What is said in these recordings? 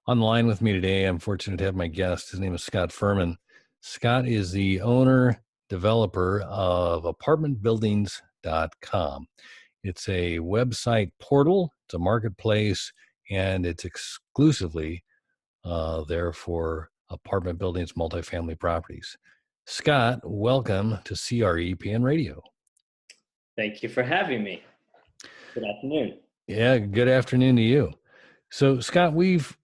On the line with me today, I'm fortunate to have my guest. His name is Scott Furman. Scott is the owner, developer of apartmentbuildings.com. It's a website portal, it's a marketplace, and it's exclusively there for apartment buildings, multifamily properties. Scott, welcome to CREPN Radio. Thank you for having me. Good afternoon. Yeah, good afternoon to you. So, Scott, we've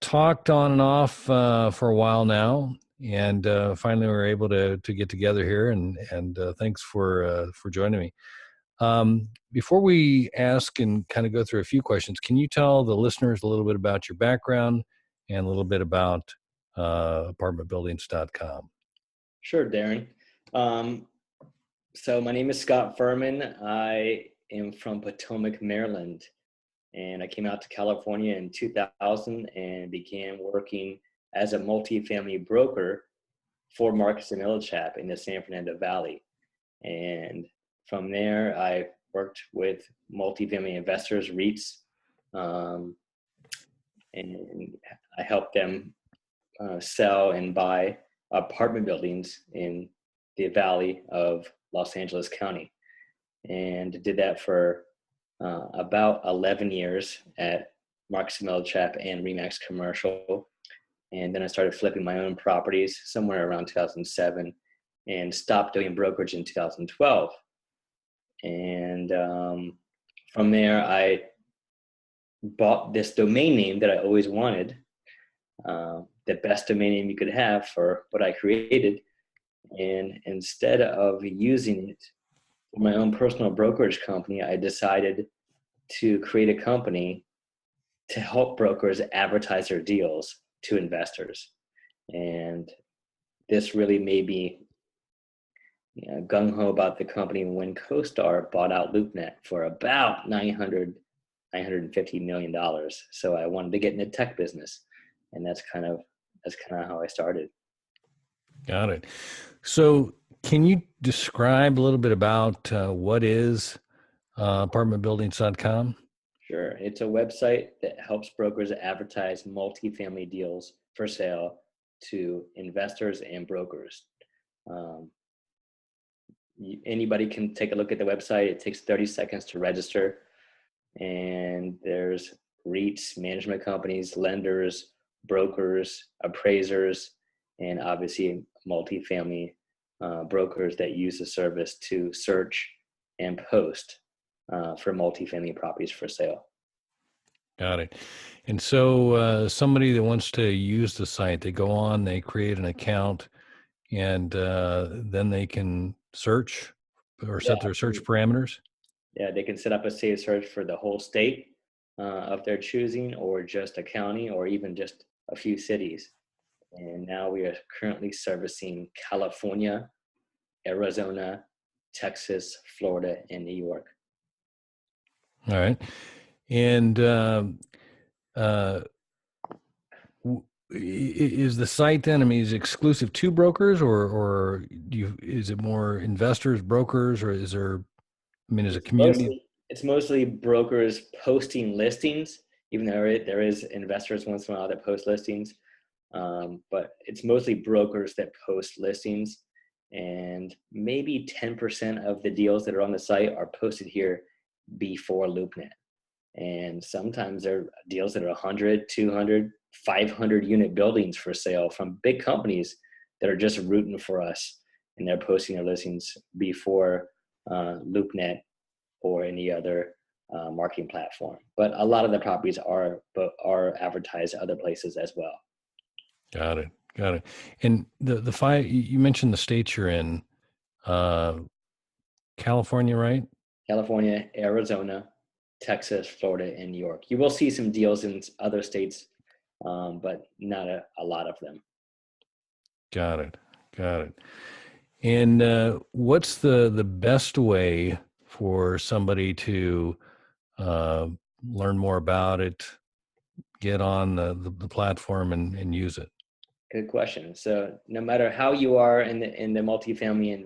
talked on and off for a while now, and finally we were able to get together here. And thanks for joining me. Before we ask and kind of go through a few questions, can you tell the listeners a little bit about your background and a little bit about apartmentbuildings.com? Sure, Darren. So my name is Scott Furman. I am from Potomac, Maryland. And I came out to California in 2000 and began working as a multifamily broker for Marcus & Millichap in the San Fernando Valley. And from there, I worked with multifamily investors, REITs, and I helped them sell and buy apartment buildings in the Valley of Los Angeles County. And did that for about 11 years at Marcus & Millichap and RE/MAX Commercial. And then I started flipping my own properties somewhere around 2007 and stopped doing brokerage in 2012. And from there, I bought this domain name that I always wanted, the best domain name you could have for what I created. And instead of using it for my own personal brokerage company, I decided to create a company to help brokers advertise their deals to investors. And this really made me gung-ho about the company when CoStar bought out LoopNet for about $950 million. So I wanted to get in the tech business, and that's kind of how I started. Got it. So can you describe a little bit about what is apartmentbuildings.com? Sure. It's a website that helps brokers advertise multifamily deals for sale to investors and brokers. Anybody can take a look at the website. It takes 30 seconds to register. And there's REITs, management companies, lenders, brokers, appraisers, and obviously multifamily brokers that use the service to search and post for multifamily properties for sale. Got it. And so somebody that wants to use the site, they go on, they create an account, and then they can search or set their search parameters? Yeah, they can set up a saved search for the whole state of their choosing, or just a county, or even just a few cities. And now we are currently servicing California, Arizona, Texas, Florida, and New York. All right. And is the site then, I mean, is it exclusive to brokers, or is it more investors, brokers, or is there, I mean, is it community? It's mostly brokers posting listings, even though there is investors once in a while that post listings. But it's mostly brokers that post listings, and maybe 10% of the deals that are on the site are posted here before LoopNet. And sometimes there are deals that are 100, 200, 500 unit buildings for sale from big companies that are just rooting for us, and they're posting their listings before LoopNet or any other marketing platform. But a lot of the properties are advertised other places as well. Got it. And the five, you mentioned the states you're in, California, right? California, Arizona, Texas, Florida, and New York. You will see some deals in other states, but not a lot of them. Got it. And what's the best way for somebody to learn more about it, get on the platform and use it? Good question. So no matter how you are in the multifamily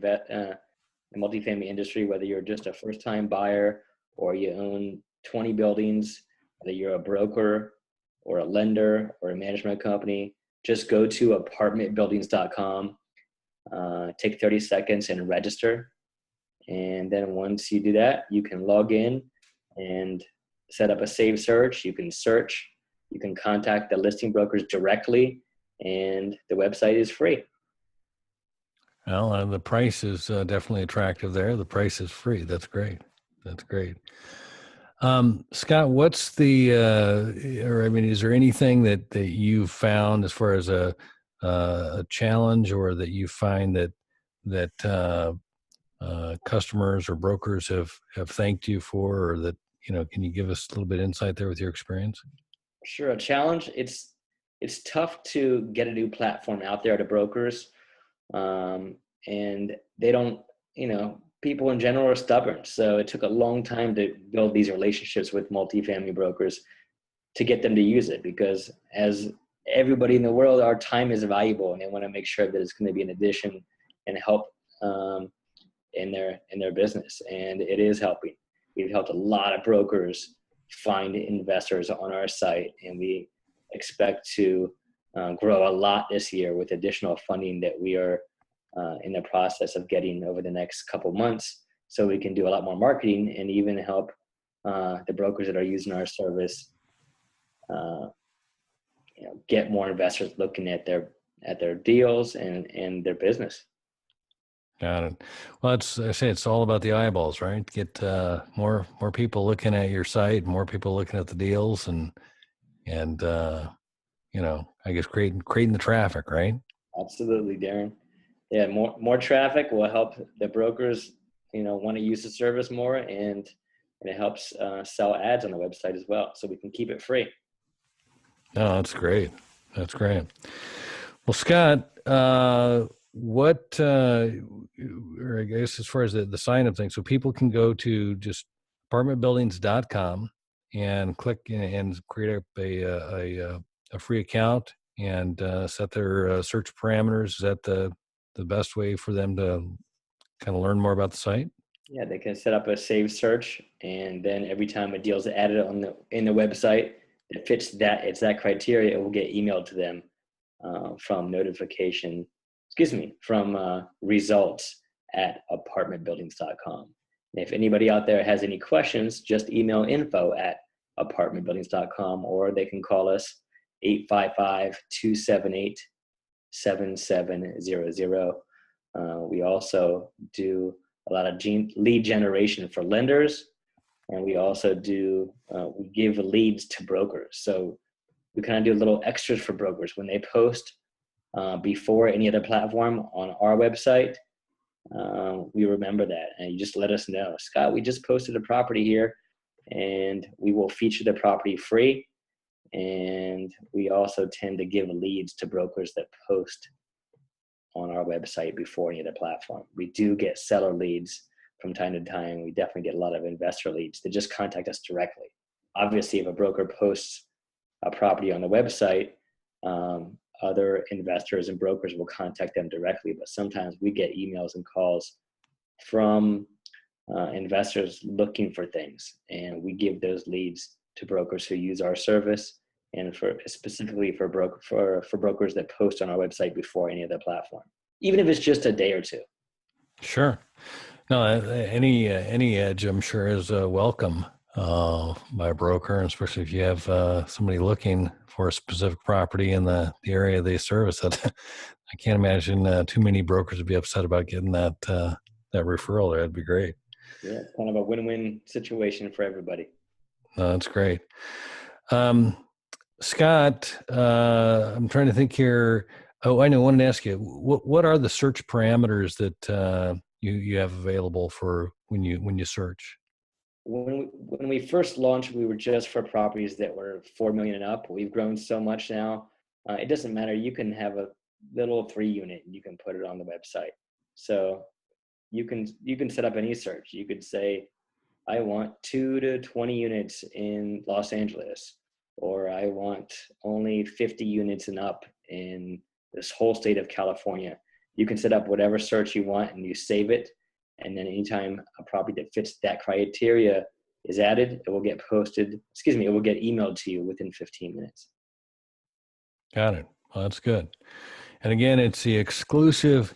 the multifamily industry, whether you're just a first-time buyer or you own 20 buildings, whether you're a broker or a lender or a management company, just go to apartmentbuildings.com, take 30 seconds and register. And then once you do that, you can log in and set up a saved search. You can search, you can contact the listing brokers directly, and the website is free. Well, the price is definitely attractive there. The price is free. That's great. That's great. Scott, what's or I mean, is there anything that you've found as far as a challenge, or that you find that customers or brokers have thanked you for, or that, can you give us a little bit of insight there with your experience? Sure, a challenge. It's tough to get a new platform out there to brokers, and they don't. People in general are stubborn. So it took a long time to build these relationships with multifamily brokers to get them to use it, because as everybody in the world, our time is valuable, and they want to make sure that it's going to be an addition and help in their business, and it is helping. We've helped a lot of brokers find investors on our site, and we expect to grow a lot this year with additional funding that we are in the process of getting over the next couple months, so we can do a lot more marketing and even help the brokers that are using our service get more investors looking at their deals and their business. Got it. Well, I say it's all about the eyeballs, right? Get more people looking at your site, more people looking at the deals, and I guess creating the traffic, right? Absolutely, Darren. Yeah, more traffic will help the brokers, want to use the service more, and it helps sell ads on the website as well, so we can keep it free. No, that's great. That's great. Well, Scott, what, or I guess as far as the sign up thing, so people can go to just apartmentbuildings.com and click and create up a free account and set their search parameters. Is that the best way for them to kind of learn more about the site? Yeah, they can set up a saved search, and then every time a deal is added in the website that fits that criteria, it will get emailed to them from results at apartmentbuildings.com. And if anybody out there has any questions, just email info@apartmentbuildings.com, or they can call us 855-278-7700. We also do a lot of lead generation for lenders, and we also we give leads to brokers. So we kind of do little extras for brokers when they post before any other platform on our website. We remember that, and you just let us know, Scott, we just posted a property here, and we will feature the property free. And we also tend to give leads to brokers that post on our website before any other platform. We do get seller leads from time to time. We definitely get a lot of investor leads that just contact us directly. Obviously, if a broker posts a property on the website, other investors and brokers will contact them directly, but sometimes we get emails and calls from investors looking for things, and we give those leads to brokers who use our service, and specifically for brokers that post on our website before any other platform, even if it's just a day or two. Sure. No, any edge, I'm sure, is welcome by a broker, especially if you have somebody looking for a specific property in the area they service. I can't imagine too many brokers would be upset about getting that referral there. That'd be great. Yeah, it's kind of a win-win situation for everybody. No, that's great. Scott, I'm trying to think here. Oh, I know. I wanted to ask you, what are the search parameters that you have available for when you search? When we first launched, we were just for properties that were 4 million and up. We've grown so much now. It doesn't matter. You can have a little 3-unit and you can put it on the website. So you can set up any search. You could say, I want 2 to 20 units in Los Angeles, or I want only 50 units and up in this whole state of California. You can set up whatever search you want, and you save it. And then anytime a property that fits that criteria is added, it will get it will get emailed to you within 15 minutes. Got it. Well, that's good. And again, it's the exclusive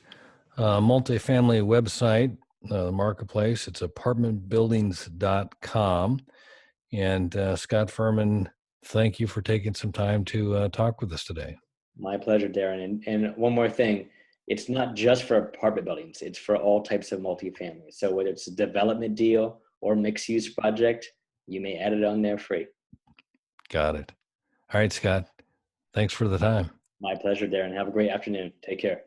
multifamily website, the marketplace. It's apartmentbuildings.com. And Scott Furman, thank you for taking some time to talk with us today. My pleasure, Darren. And one more thing, it's not just for apartment buildings, it's for all types of multifamily. So whether it's a development deal or mixed use project, you may add it on there free. Got it. All right, Scott. Thanks for the time. My pleasure, Darren. Have a great afternoon. Take care.